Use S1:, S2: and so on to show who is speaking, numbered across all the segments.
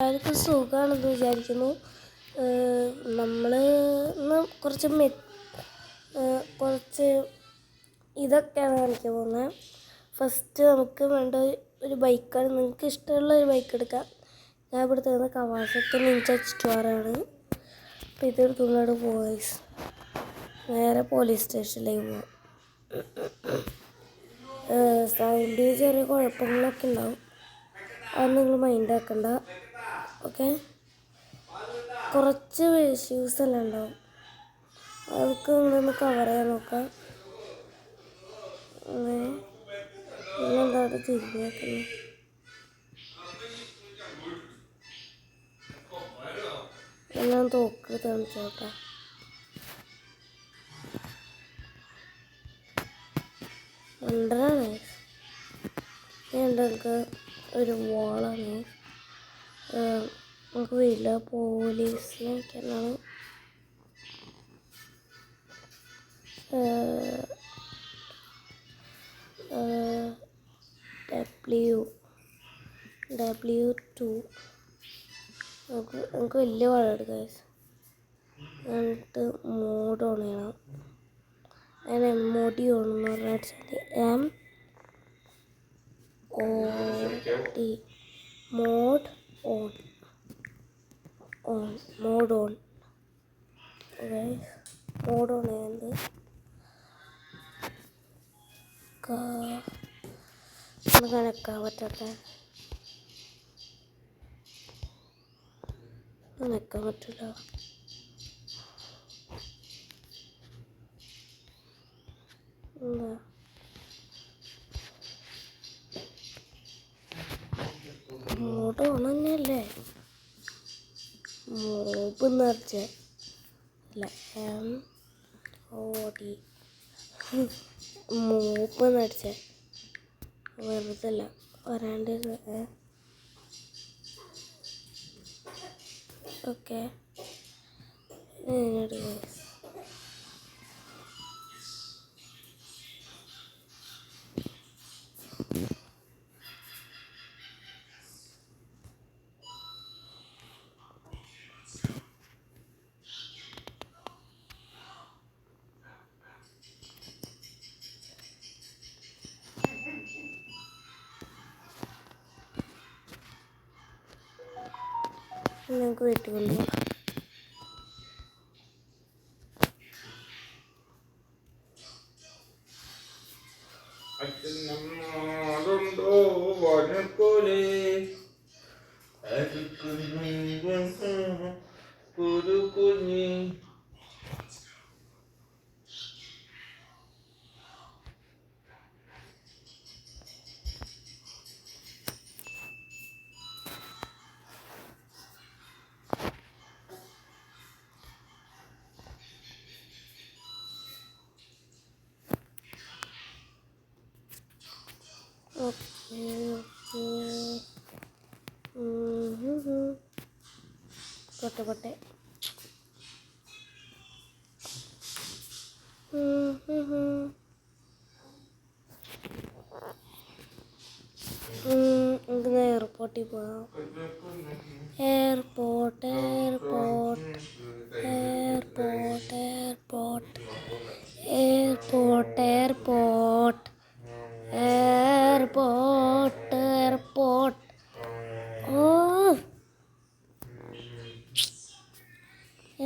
S1: എല്ലാവർക്കും സുഖമാണെന്ന് വിചാരിക്കുന്നു. നമ്മൾ ഇന്ന് കുറച്ച് ഇതൊക്കെയാണ് കാണിക്കാൻ പോകുന്നത്. ഫസ്റ്റ് നമുക്ക് വേണ്ട ഒരു ബൈക്കാണ്. നിങ്ങൾക്ക് ഇഷ്ടമുള്ള ഒരു ബൈക്ക് എടുക്കാം. ഞാൻ ഇവിടെ തരുന്ന കവാസക്കി നിഞ്ച H2R. അപ്പോൾ ഇതെടുത്തുകൊണ്ട് പോയിസ് നേരെ പോലീസ് സ്റ്റേഷനിലേക്ക് പോകാം. സൗണ്ടിൽ ചെറിയ കുഴപ്പങ്ങളൊക്കെ ഉണ്ടാവും, അത് നിങ്ങൾ മൈൻഡ് ആക്കണ്ട. ഓക്കെ, കുറച്ച് ഇഷ്യൂസ് എല്ലാം ഉണ്ടാവും, അതൊക്കെ നിങ്ങളൊന്ന് കവർ ചെയ്യാൻ നോക്കാം. നിങ്ങളെന്താ തിരിഞ്ഞു നോക്കുന്നത്? ഞാൻ തോക്ക് കാണിച്ചോട്ടെ. ഞങ്ങൾക്ക് ഒരു വാളാണ്. നമുക്ക് വീട്ടിൽ പോലീസിനൊക്കെയാണ്. W2 നമുക്ക് വലിയ വാഴ എടുക്കാം. എന്നിട്ട് മോഡ് ഓൺ ചെയ്യണം. അതിന് MOD ഓൺ എന്ന് പറഞ്ഞാൽ MOD mode on mode on mode on ചെയ്യുന്നത് കണക്കാൻ പറ്റാത്ത നനക്കാൻ പറ്റില്ല. എന്താ മോഡ് ഓൺ തന്നെയല്ലേ? മോബ് നിറച്ച അല്ല, MOD മൂപ്പ് നടിച്ച വെറുതല്ല വരാണ്ട്. ഓക്കെ, ഞങ്ങൾക്ക് വീട്ടിൽ കൊണ്ടുപോകാം. പൊട്ടെ നമുക്ക് എയർപോർട്ടിൽ പോകാം. Airport airport airport airport airport airport airport airport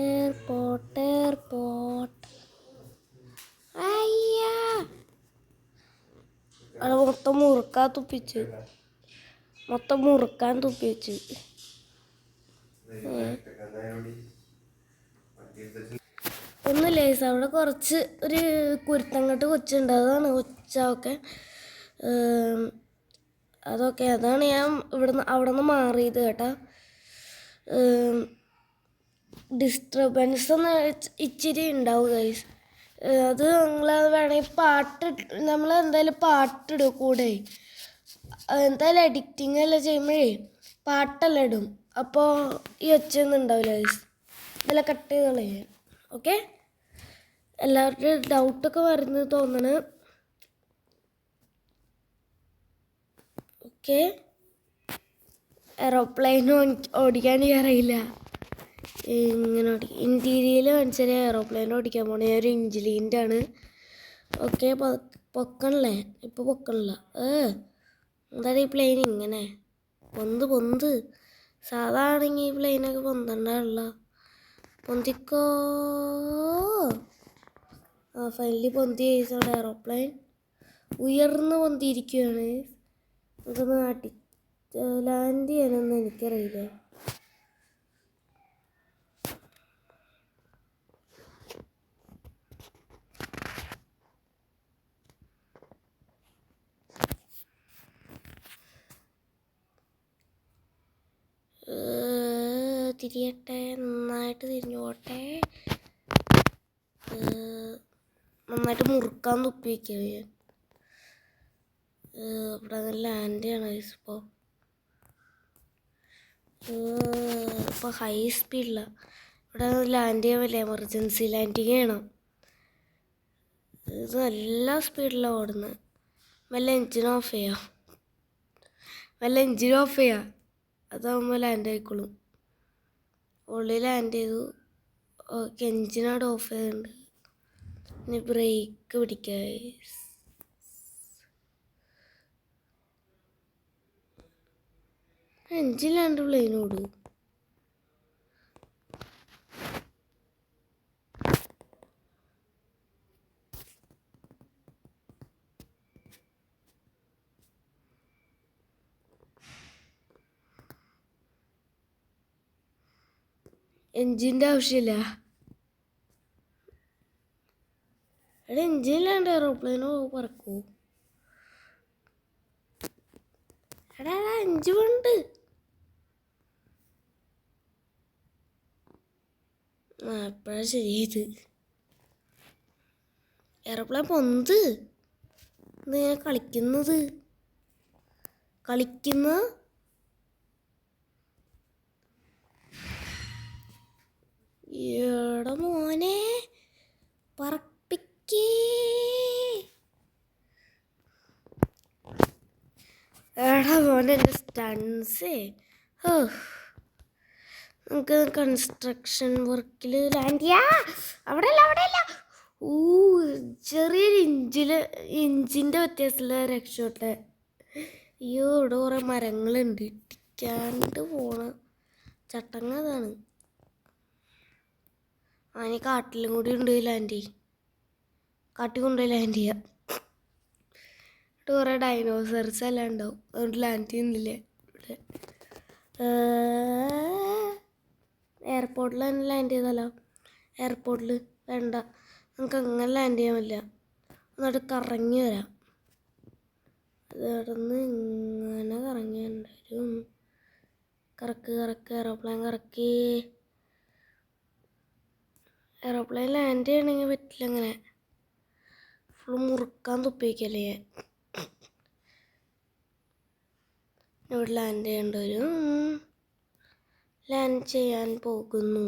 S1: airport airport. അയ്യാ, അത് മൊത്തം മുറുക്കാൻ തുപ്പിച്ച് ഒന്നുമില്ല. അവിടെ കുറച്ച് ഒരു കുരുത്തങ്ങട്ട് കൊച്ചുണ്ട്, അതാണ് ഒച്ച. അതാണ് ഞാൻ അവിടെ നിന്ന് മാറിയത് കേട്ടാ. ഡിസ്റ്റർബൻസ് ഒന്ന് ഇച്ചിരി ഉണ്ടാവും ഗൈസ്. അത് നിങ്ങൾ വേണമെങ്കിൽ നമ്മളെന്തായാലും പാട്ടിടും കൂടെ. എന്തായാലും എഡിറ്റിംഗ് എല്ലാം ചെയ്യുമ്പോഴേ പാട്ടെല്ലാം ഇടും. അപ്പോൾ ഈ ഒച്ചയൊന്നും ഉണ്ടാവില്ല ഗൈസ്. ഇതെല്ലാം കട്ട് ചെയ്ത് കളയാം. ഓക്കെ, എല്ലാവരുടെയും ഡൗട്ടൊക്കെ വരുന്നത് തോന്നണ്. ഓക്കെ, എയറോപ്ലെയിൻ ഓടിക്കാൻ അറിയില്ല. ഇങ്ങനെ ഓടിക്കും. ഇൻറ്റീരിയൽ കാണിച്ചാൽ എയറോപ്ലെയിൻ ഓടിക്കാൻ പോണേ. ഒരു ഇഞ്ചിലീൻ്റെ ആണ്. ഓക്കെ, പൊക്കണല്ലേ? ഇപ്പോൾ പൊക്കണില്ല. എന്താണ് ഈ പ്ലെയിൻ ഇങ്ങനെ പൊന്ത്? സാധാരണ ഈ പ്ലെയിനൊക്കെ പൊന്തണ്ടാവില്ല. പൊന്തിക്കോ. ഫൈനലി പൊന്തി. അവിടെ എയറോപ്ലെയിൻ ഉയർന്ന് പൊന്തിയിരിക്കുകയാണ്. നമുക്ക് ലാൻഡ് ചെയ്യാനൊന്നും എനിക്കറിയില്ല. തിരിയട്ടെ, നന്നായിട്ട് തിരിഞ്ഞു പോട്ടെ. നന്നായിട്ട് മുറുക്കാൻ തുപ്പി വയ്ക്കുക ഞാൻ. ഇവിടെ ലാൻഡ് ചെയ്യണം ഇപ്പോൾ ഹൈ സ്പീഡിലാണ്. ഇവിടെ ലാൻഡ് ചെയ്യാൻ പറ്റില്ല. എമർജൻസി ലാൻഡിങ് ചെയ്യണം. ഇത് നല്ല സ്പീഡിലാണ് ഓടുന്നത്. വല്ല എൻജിൻ ഓഫ് ചെയ്യാം. അതാകുമ്പോൾ ലാൻഡ് ആയിക്കോളും. ഉള്ളിൽ ലാൻഡ് ചെയ്തു. ഓക്കെ, എൻജിനവിടെ ഓഫ് ചെയ്തിട്ടുണ്ട്. ഇനി ബ്രേക്ക് പിടിക്കുക. എൻജിനിലാണ്ട് പ്ലെയിൻ ഓടൂ. എൻജിൻ്റെ ആവശ്യമില്ല. എടാ, എൻജിനിലാണ്ട് എയറോപ്ലെയിനോ പറക്കൂ. എടാ എൻജിനുണ്ട്. എപ്പോഴാണ് ശരിയായത്? എയറോപ്ലെയിൻ പൊന്ത്. എന്തിനാ കളിക്കുന്നത്? എടാ മോനെ, പറപ്പിക്കേ. എടാ മോനെ, എൻ്റെ സ്റ്റൺസേ. നമുക്ക് കൺസ്ട്രക്ഷൻ വർക്കിൽ ലാൻഡ് ചെയ്യാ. അവിടെയല്ല. ചെറിയൊരു ഇഞ്ചിൻ്റെ വ്യത്യാസമില്ല രക്ഷോട്ടെ. അയ്യോ, ഇവിടെ കുറേ മരങ്ങളുണ്ട്. ഇട്ടിക്കാണ്ട് പോണ ചട്ടങ്ങ അതാണ്. ഇനി കാട്ടിലും കൂടി ഉണ്ട് കാട്ടിൽ കൊണ്ടുപോയി ലാൻഡ് ചെയ്യാം. കുറേ ഡൈനോസർസ് എല്ലാം ഉണ്ടാവും. അതുകൊണ്ട് ലാൻഡ് ചെയ്യുന്നില്ലേ ഇവിടെ. എയർപോർട്ടിൽ തന്നെ ലാൻഡ് ചെയ്താലോ? എയർപോർട്ടിൽ വേണ്ട, നമുക്ക് അങ്ങനെ ലാൻഡ് ചെയ്യാൻ പറ്റില്ല. എന്നിട്ട് കറങ്ങി വരാം. അത് കിടന്ന് ഇങ്ങനെ കറങ്ങി വരും. കറക്ക് എയറോപ്ലെയിൻ കറക്കി. എയറോപ്ലെയിൻ ലാൻഡ് ചെയ്യണമെങ്കിൽ പറ്റില്ല. അങ്ങനെ ഫുൾ മുറുക്കാൻ തുപ്പി വയ്ക്കല്ലേ ഞാൻ. ഇവിടെ ലാൻഡ് ചെയ്യേണ്ടി വരും. ലാൻഡ് ചെയ്യാൻ പോകുന്നു.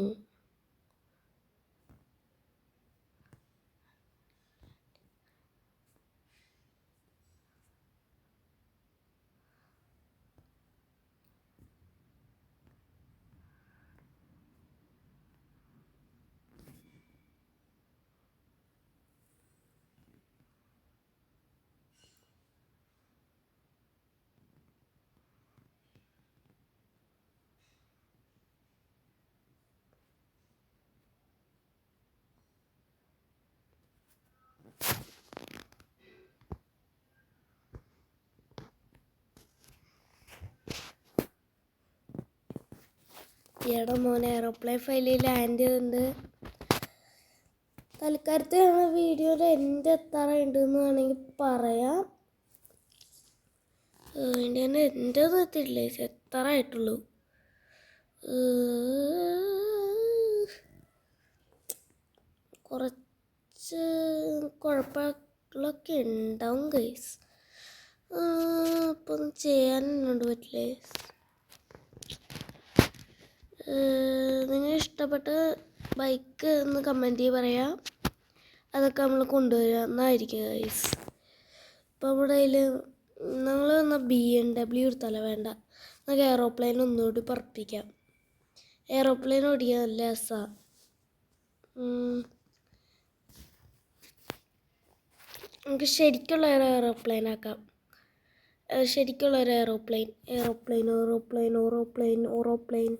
S1: മോനെ, എയറോപ്ലെയിൻ ഫൈലിൽ ലാൻഡ് ചെയ്തിട്ടുണ്ട്. തൽക്കാലത്താണ് വീഡിയോയിൽ എൻ്റെ എത്താറുണ്ടെന്ന് വേണമെങ്കിൽ പറയാം. എൻ്റെ എത്തിയിട്ടില്ല, എത്താറായിട്ടുള്ളൂ. കുറച്ച് കുഴപ്പങ്ങളൊക്കെ ഉണ്ടാവും ഗൈസ്. അപ്പം ഒന്നും ചെയ്യാനൊന്നും പറ്റില്ലേ. നിങ്ങൾ ഇഷ്ടപ്പെട്ട ബൈക്ക് ഒന്ന് കമൻറ്റ് ചെയ്ത് പറയാം. അതൊക്കെ നമ്മൾ കൊണ്ടുവരിക എന്നായിരിക്കും ഗൈസ്. ഇപ്പോൾ നമ്മുടെ കയ്യിൽ നമ്മൾ എന്നാൽ BMW എടുത്താലോ? വേണ്ട, നമുക്ക് എയറോപ്ലെയിൻ ഒന്നുകൂടി പറപ്പിക്കാം. എയറോപ്ലെയിൻ ഓടിക്കാൻ നല്ല രസമാണ്. നമുക്ക് ശരിക്കുള്ള ഒരു എയറോപ്ലെയിൻ ആക്കാം. ശരിക്കുള്ള ഒരു എയറോപ്ലെയിൻ എയറോപ്ലെയിൻ ഓറോപ്ലെയിൻ ഓറോപ്ലെയിൻ ഓറോപ്ലെയിൻ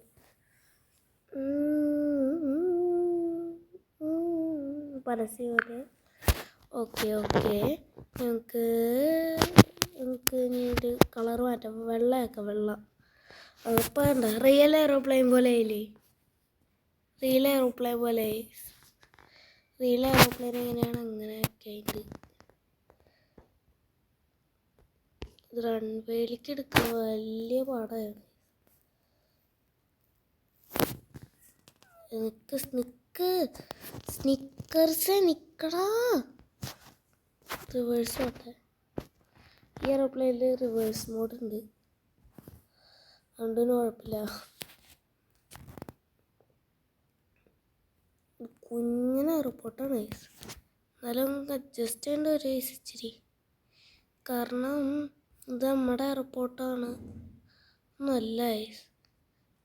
S1: പരസ്യം പോലെ. ഓക്കെ ഓക്കെ, നമുക്ക് ഇനി ഒരു കളർ മാറ്റാം. വെള്ളയാക്കാം, വെള്ളം. അതിപ്പോൾ എന്താ റിയൽ എയറോപ്ലെയിൻ പോലെ ആയില്ലേ? റിയൽ എയറോപ്ലെയിൻ പോലെ. റിയൽ എയറോപ്ലെയിൻ എങ്ങനെയാണ് അങ്ങനെയൊക്കെ ആയിട്ട് ഇത് റൺവേയിലേക്ക് എടുക്കാൻ വലിയ പാടാണ്. സ്നിക്കേഴ്സ് നിക്കടാ. റിവേഴ്സ് പോട്ടെ. ഈ എയറോപ്ലെയിനിൽ റിവേഴ്സ് മോഡ് ഉണ്ട്, അതുകൊണ്ടൊന്നും കുഴപ്പമില്ല. കുഞ്ഞിന് എയർപോർട്ടാണ് എന്നാലും അഡ്ജസ്റ്റ് ചെയ്യേണ്ട ഒരു ഇച്ചിരി. കാരണം ഇത് നമ്മുടെ എയർപോർട്ടാണ്, നല്ല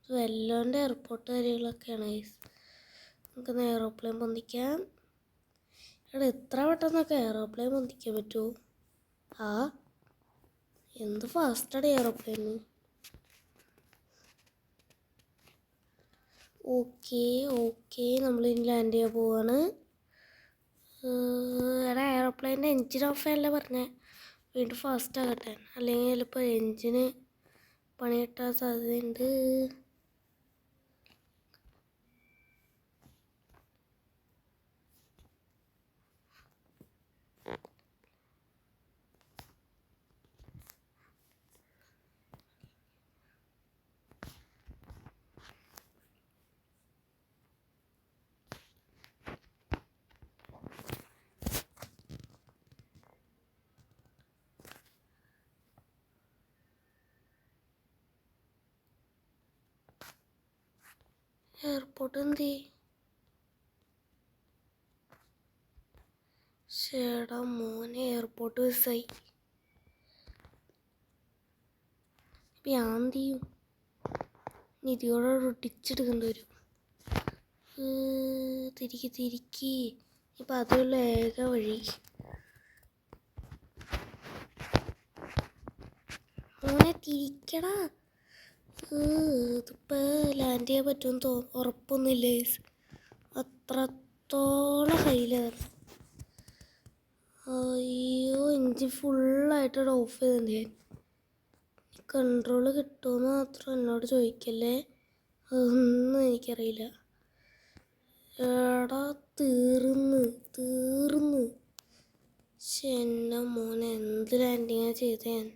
S1: വെല്ലോൻ്റെ എയർപോർട്ട് കാര്യങ്ങളൊക്കെയാണ്. നമുക്ക് എയറോപ്ലെയിൻ പൊന്തിക്കാം. എടാ എത്ര പെട്ടെന്നൊക്കെ എയറോപ്ലെയിൻ പൊന്തിക്കാൻ പറ്റുമോ? എന്ത് ഫാസ്റ്റാണ് എയറോപ്ലെയിന്. ഓക്കെ ഓക്കെ, നമ്മളിനി ലാൻഡ് ചെയ്യാൻ പോവാണ്. എടാ എയറോപ്ലെയിൻ്റെ എൻജിൻ ഓഫ് ചെയ്യാനല്ലേ പറഞ്ഞേ? വീണ്ടും ഫാസ്റ്റ് ആകട്ടെ, അല്ലെങ്കിൽ ചിലപ്പോൾ എൻജിന് പണി കിട്ടാൻ സാധ്യതയുണ്ട്. എയർപോർട്ട് എന്തി ചേടാ മോനെ, എയർപോർട്ട് മിസ്സായി. ഇപ്പം ഞാൻ എന്ത് ചെയ്യും? നിധിയോടെ ഒട്ടിച്ചെടുക്കേണ്ടി വരും. തിരിക്കി ഇപ്പം അതുള്ള ഏക വഴി. മോനെ തിരിക്കടാ. ഇതിപ്പോൾ ലാൻഡ് ചെയ്യാൻ പറ്റുമെന്ന് ഉറപ്പൊന്നുമില്ല. അത്രത്തോളം ഹൈയിലാണ്. അയ്യോ, എൻജിൻ ഫുള്ളായിട്ട് ഓഫ് ചെയ്തിട്ടുണ്ട് ഞാൻ. കൺട്രോൾ കിട്ടുമെന്ന് മാത്രം എന്നോട് ചോദിക്കല്ലേ, അതൊന്നും എനിക്കറിയില്ല. എടാ തീർന്ന് എൻ്റെ മോനെ, എന്ത് ലാൻഡിങ്ങാണ് ചെയ്തത് ഞാൻ.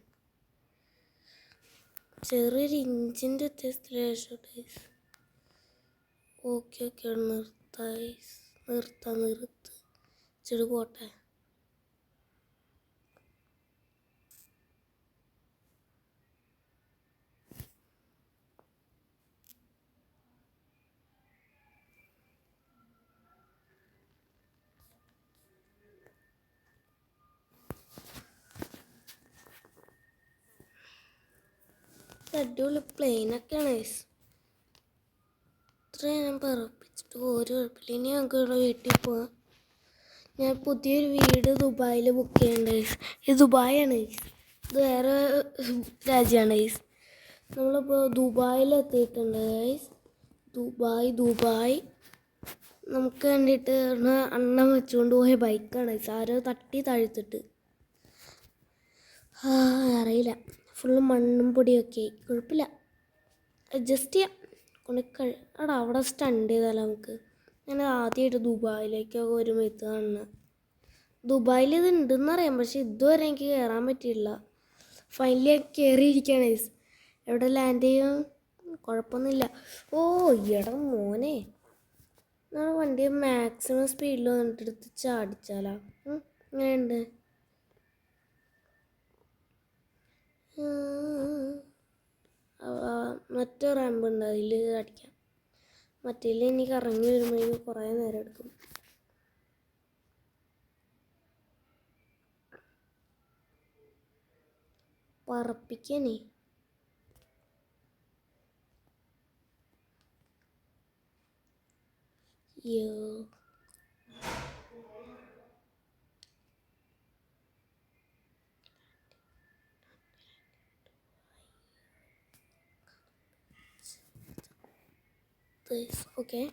S1: ചെറിയൊരു ഇഞ്ചിൻ്റെ വ്യത്യാസത്തില്. ഓക്കെ നിർത്ത് ചെടു പോട്ടെ. അടിപൊളി പ്ലെയിനൊക്കെയാണ്. ഇത്രയും ഞാൻ പറപ്പിച്ചിട്ട് ഒരു കുഴപ്പമില്ല. ഇനി ഞങ്ങൾക്ക് ഇവിടെ വീട്ടിൽ പോവാം. ഞാൻ പുതിയൊരു വീട് ദുബായിൽ ബുക്ക് ചെയ്യേണ്ടത്. ഇത് ദുബായാണ്, ഇത് വേറെ രാജ്യമാണ്. നമ്മളിപ്പോൾ ദുബായിൽ എത്തിയിട്ടുണ്ട്. ദുബായ് നമുക്ക് വേണ്ടിയിട്ട് അണ്ണം വെച്ചുകൊണ്ട് പോയ ബൈക്കാണ്. ആരോ തട്ടി താഴ്ത്തിട്ട് അറിയില്ല, ഫുള്ള് മണ്ണും പൊടിയൊക്കെ. കുഴപ്പമില്ല, അഡ്ജസ്റ്റ് ചെയ്യാം. എടാ അവിടെ സ്റ്റണ്ട് ചെയ്താലോ നമുക്ക്? ഞാൻ ആദ്യമായിട്ട് ദുബായിലേക്കൊക്കെ ഒരു മെത്ത് കാണുന്നത്. ദുബായിൽ ഇത് ഉണ്ടെന്നറിയാം, പക്ഷെ ഇതുവരെ എനിക്ക് കയറാൻ പറ്റിയില്ല. ഫൈനലി കയറിയിരിക്കുകയാണ്. എവിടെ ലാൻഡ് ചെയ്യും? കുഴപ്പമൊന്നുമില്ല. എടാ മോനെ, നമ്മൾ വണ്ടി മാക്സിമം സ്പീഡിൽ വന്നിട്ട് എടുത്ത് ചാടിച്ചാലോ? ഇങ്ങനെയുണ്ട്. മറ്റേ റാമ്പ് ഉണ്ട്, അതിൽ അടിക്കാം. മറ്റേതിൽ എനിക്ക് ഇറങ്ങി വരുമ്പോഴേക്കും കുറേ നേരം എടുക്കും. പറപ്പിക്കണേ. You. This, okay.